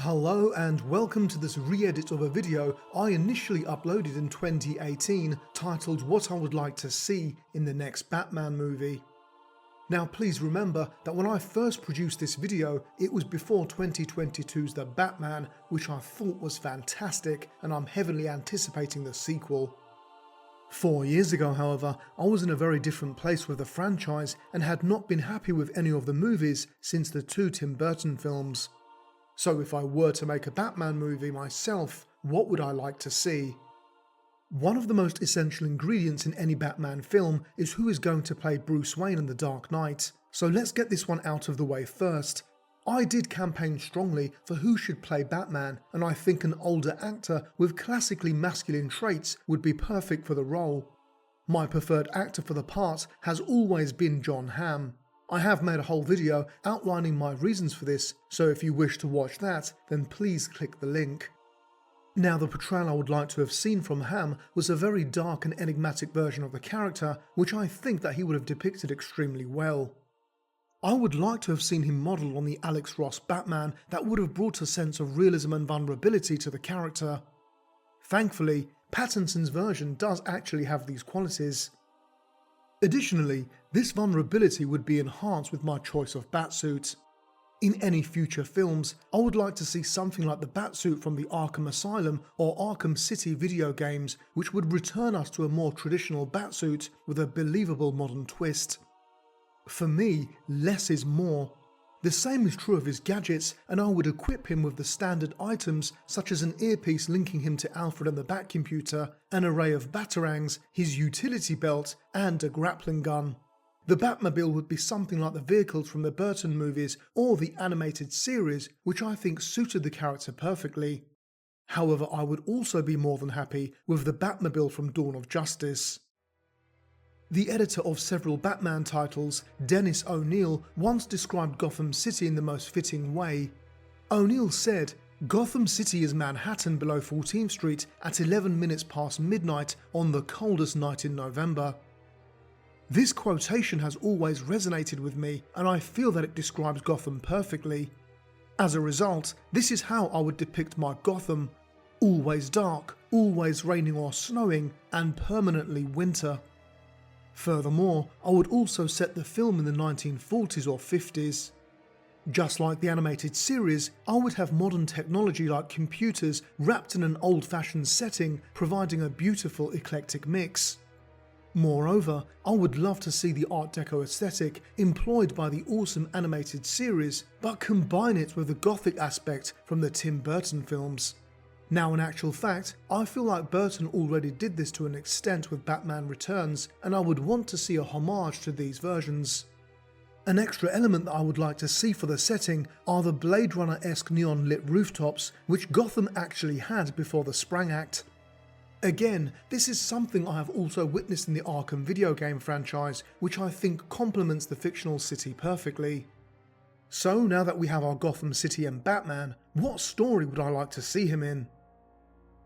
Hello and welcome to this re-edit of a video I initially uploaded in 2018 titled What I Would Like to See in the Next Batman Movie. Now please remember that when I first produced this video it was before 2022's The Batman, which I thought was fantastic and I'm heavily anticipating the sequel. 4 years ago however, I was in a very different place with the franchise and had not been happy with any of the movies since the two Tim Burton films. So if I were to make a Batman movie myself, what would I like to see? One of the most essential ingredients in any Batman film is who is going to play Bruce Wayne in The Dark Knight, so let's get this one out of the way first. I did campaign strongly for who should play Batman, and I think an older actor with classically masculine traits would be perfect for the role. My preferred actor for the part has always been Jon Hamm. I have made a whole video outlining my reasons for this, so if you wish to watch that, then please click the link. Now the portrayal I would like to have seen from Hamm was a very dark and enigmatic version of the character, which I think that he would have depicted extremely well. I would like to have seen him modelled on the Alex Ross Batman that would have brought a sense of realism and vulnerability to the character. Thankfully, Pattinson's version does actually have these qualities. Additionally, this vulnerability would be enhanced with my choice of Batsuit. In any future films, I would like to see something like the Batsuit from the Arkham Asylum or Arkham City video games, which would return us to a more traditional Batsuit with a believable modern twist. For me, less is more. The same is true of his gadgets, and I would equip him with the standard items such as an earpiece linking him to Alfred and the Batcomputer, an array of batarangs, his utility belt, and a grappling gun. The Batmobile would be something like the vehicles from the Burton movies or the animated series, which I think suited the character perfectly. However, I would also be more than happy with the Batmobile from Dawn of Justice. The editor of several Batman titles, Dennis O'Neil, once described Gotham City in the most fitting way. O'Neil said, "Gotham City is Manhattan below 14th Street at 11 minutes past midnight on the coldest night in November." This quotation has always resonated with me, and I feel that it describes Gotham perfectly. As a result, this is how I would depict my Gotham: always dark, always raining or snowing, and permanently winter. Furthermore, I would also set the film in the 1940s or 50s. Just like the animated series, I would have modern technology like computers wrapped in an old-fashioned setting, providing a beautiful eclectic mix. Moreover, I would love to see the Art Deco aesthetic employed by the awesome animated series, but combine it with the gothic aspect from the Tim Burton films. Now in actual fact, I feel like Burton already did this to an extent with Batman Returns, and I would want to see a homage to these versions. An extra element that I would like to see for the setting are the Blade Runner-esque neon-lit rooftops, which Gotham actually had before the Sprang Act. Again, this is something I have also witnessed in the Arkham video game franchise, which I think complements the fictional city perfectly. So now that we have our Gotham City and Batman, what story would I like to see him in?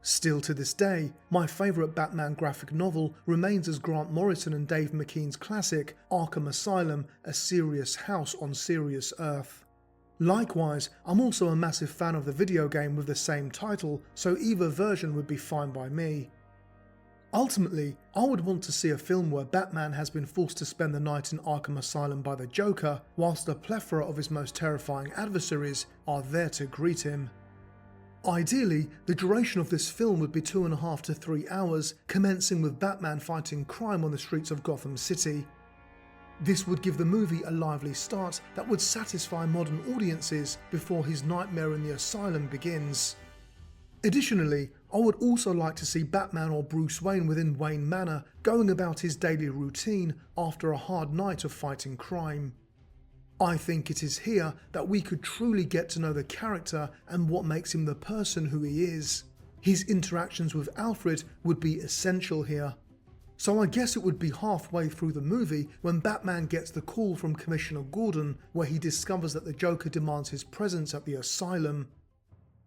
Still to this day, my favourite Batman graphic novel remains as Grant Morrison and Dave McKean's classic Arkham Asylum, A Serious House on Serious Earth. Likewise, I'm also a massive fan of the video game with the same title, so either version would be fine by me. Ultimately, I would want to see a film where Batman has been forced to spend the night in Arkham Asylum by the Joker, whilst a plethora of his most terrifying adversaries are there to greet him. Ideally, the duration of this film would be 2.5 to 3 hours, commencing with Batman fighting crime on the streets of Gotham City. This would give the movie a lively start that would satisfy modern audiences before his nightmare in the asylum begins. Additionally, I would also like to see Batman or Bruce Wayne within Wayne Manor going about his daily routine after a hard night of fighting crime. I think it is here that we could truly get to know the character and what makes him the person who he is. His interactions with Alfred would be essential here. So I guess it would be halfway through the movie when Batman gets the call from Commissioner Gordon where he discovers that the Joker demands his presence at the asylum.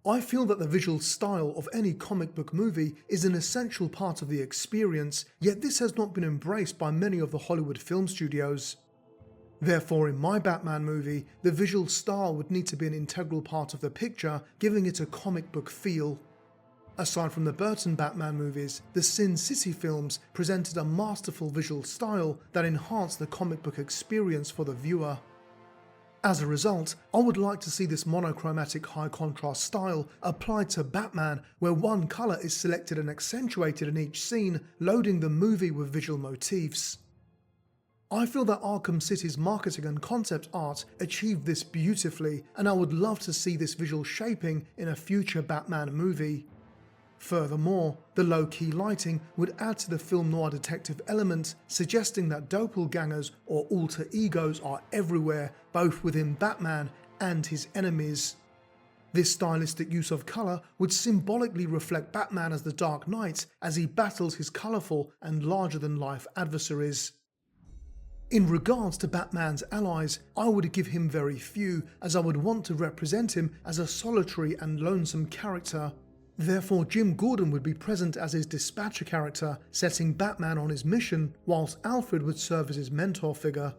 I feel that the visual style of any comic book movie is an essential part of the experience, yet this has not been embraced by many of the Hollywood film studios. Therefore, in my Batman movie, the visual style would need to be an integral part of the picture, giving it a comic book feel. Aside from the Burton Batman movies, the Sin City films presented a masterful visual style that enhanced the comic book experience for the viewer. As a result, I would like to see this monochromatic high contrast style applied to Batman, where one colour is selected and accentuated in each scene, loading the movie with visual motifs. I feel that Arkham City's marketing and concept art achieved this beautifully, and I would love to see this visual shaping in a future Batman movie. Furthermore, the low-key lighting would add to the film noir detective element, suggesting that doppelgangers or alter egos are everywhere, both within Batman and his enemies. This stylistic use of colour would symbolically reflect Batman as the Dark Knight as he battles his colourful and larger-than-life adversaries. In regards to Batman's allies, I would give him very few, as I would want to represent him as a solitary and lonesome character. Therefore, Jim Gordon would be present as his dispatcher character, setting Batman on his mission, whilst Alfred would serve as his mentor figure.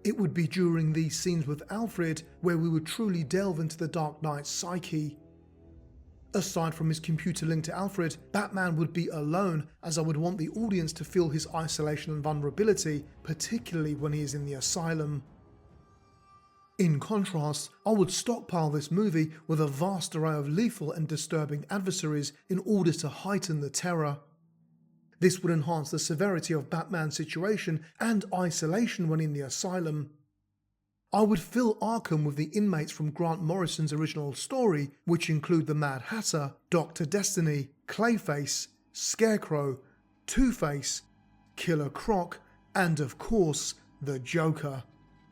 It would be during these scenes with Alfred where we would truly delve into the Dark Knight's psyche. Aside from his computer link to Alfred, Batman would be alone, as I would want the audience to feel his isolation and vulnerability, particularly when he is in the asylum. In contrast, I would stockpile this movie with a vast array of lethal and disturbing adversaries in order to heighten the terror. This would enhance the severity of Batman's situation and isolation when in the asylum. I would fill Arkham with the inmates from Grant Morrison's original story, which include the Mad Hatter, Dr. Destiny, Clayface, Scarecrow, Two-Face, Killer Croc, and of course, the Joker.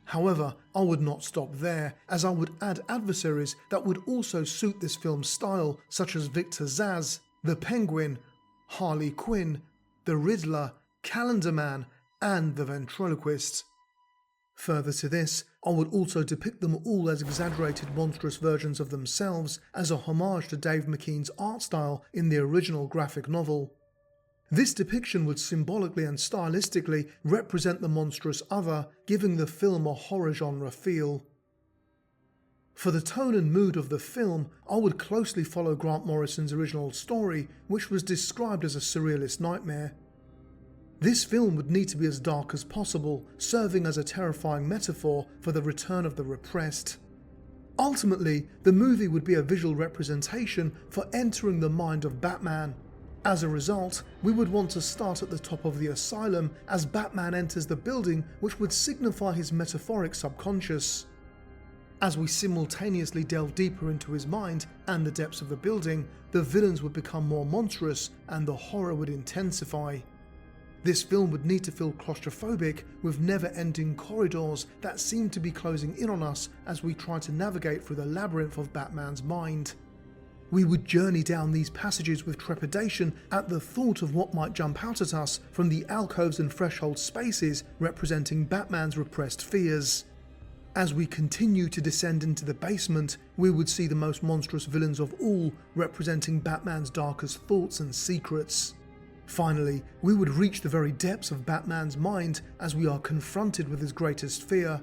However, I would not stop there, as I would add adversaries that would also suit this film's style, such as Victor Zsasz, the Penguin, Harley Quinn, the Riddler, Calendar Man, and the Ventriloquist. Further to this, I would also depict them all as exaggerated monstrous versions of themselves as a homage to Dave McKean's art style in the original graphic novel. This depiction would symbolically and stylistically represent the monstrous other, giving the film a horror genre feel. For the tone and mood of the film, I would closely follow Grant Morrison's original story, which was described as a surrealist nightmare. This film would need to be as dark as possible, serving as a terrifying metaphor for the return of the repressed. Ultimately, the movie would be a visual representation for entering the mind of Batman. As a result, we would want to start at the top of the asylum as Batman enters the building, which would signify his metaphoric subconscious. As we simultaneously delve deeper into his mind and the depths of the building, the villains would become more monstrous and the horror would intensify. This film would need to feel claustrophobic, with never-ending corridors that seem to be closing in on us as we try to navigate through the labyrinth of Batman's mind. We would journey down these passages with trepidation at the thought of what might jump out at us from the alcoves and threshold spaces representing Batman's repressed fears. As we continue to descend into the basement, we would see the most monstrous villains of all, representing Batman's darkest thoughts and secrets. Finally, we would reach the very depths of Batman's mind as we are confronted with his greatest fear.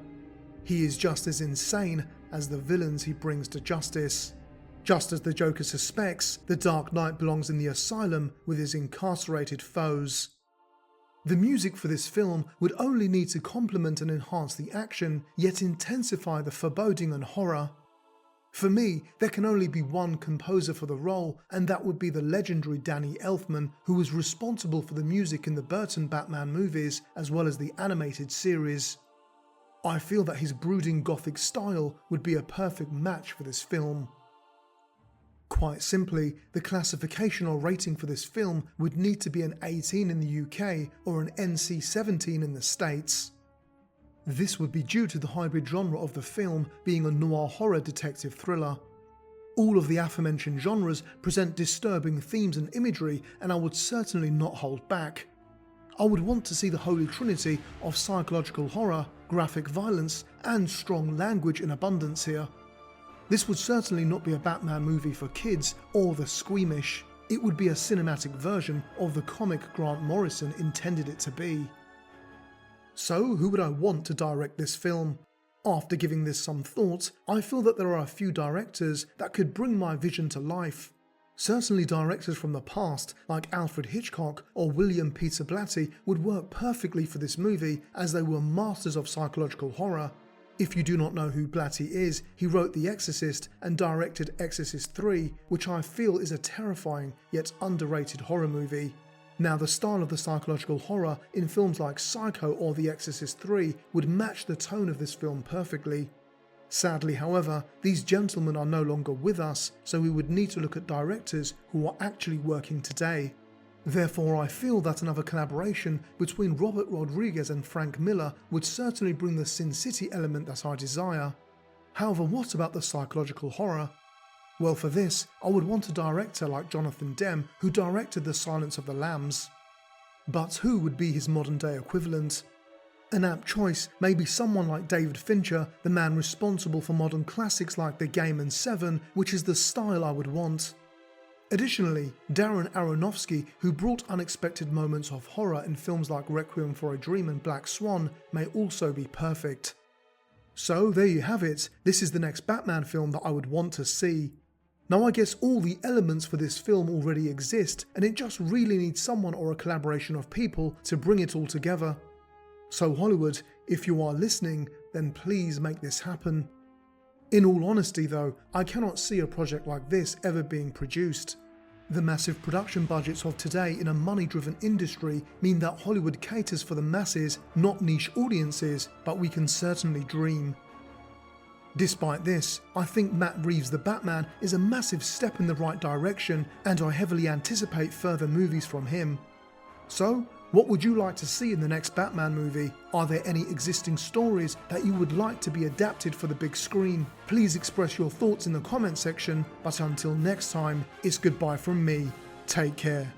He is just as insane as the villains he brings to justice. Just as the Joker suspects, the Dark Knight belongs in the asylum with his incarcerated foes. The music for this film would only need to complement and enhance the action, yet intensify the foreboding and horror. For me, there can only be one composer for the role, and that would be the legendary Danny Elfman, who was responsible for the music in the Burton Batman movies as well as the animated series. I feel that his brooding gothic style would be a perfect match for this film. Quite simply, the classification or rating for this film would need to be an 18 in the UK or an NC-17 in the States. This would be due to the hybrid genre of the film being a noir horror detective thriller. All of the aforementioned genres present disturbing themes and imagery, and I would certainly not hold back. I would want to see the holy trinity of psychological horror, graphic violence, and strong language in abundance here. This would certainly not be a Batman movie for kids or the squeamish. It would be a cinematic version of the comic Grant Morrison intended it to be. So who would I want to direct this film? After giving this some thought, I feel that there are a few directors that could bring my vision to life. Certainly directors from the past like Alfred Hitchcock or William Peter Blatty would work perfectly for this movie, as they were masters of psychological horror. If you do not know who Blatty is, he wrote The Exorcist and directed Exorcist 3, which I feel is a terrifying yet underrated horror movie. Now, the style of the psychological horror in films like Psycho or The Exorcist 3 would match the tone of this film perfectly. Sadly, however, these gentlemen are no longer with us, so we would need to look at directors who are actually working today. Therefore, I feel that another collaboration between Robert Rodriguez and Frank Miller would certainly bring the Sin City element that I desire. However, what about the psychological horror? Well, for this, I would want a director like Jonathan Demme, who directed The Silence of the Lambs. But who would be his modern day equivalent? An apt choice may be someone like David Fincher, the man responsible for modern classics like The Game and Seven, which is the style I would want. Additionally, Darren Aronofsky, who brought unexpected moments of horror in films like Requiem for a Dream and Black Swan, may also be perfect. So there you have it, this is the next Batman film that I would want to see. Now, I guess all the elements for this film already exist, and it just really needs someone or a collaboration of people to bring it all together. So Hollywood, if you are listening, then please make this happen. In all honesty though, I cannot see a project like this ever being produced. The massive production budgets of today in a money-driven industry mean that Hollywood caters for the masses, not niche audiences, but we can certainly dream. Despite this, I think Matt Reeves' The Batman is a massive step in the right direction, and I heavily anticipate further movies from him. So, what would you like to see in the next Batman movie? Are there any existing stories that you would like to be adapted for the big screen? Please express your thoughts in the comment section, but until next time, it's goodbye from me. Take care.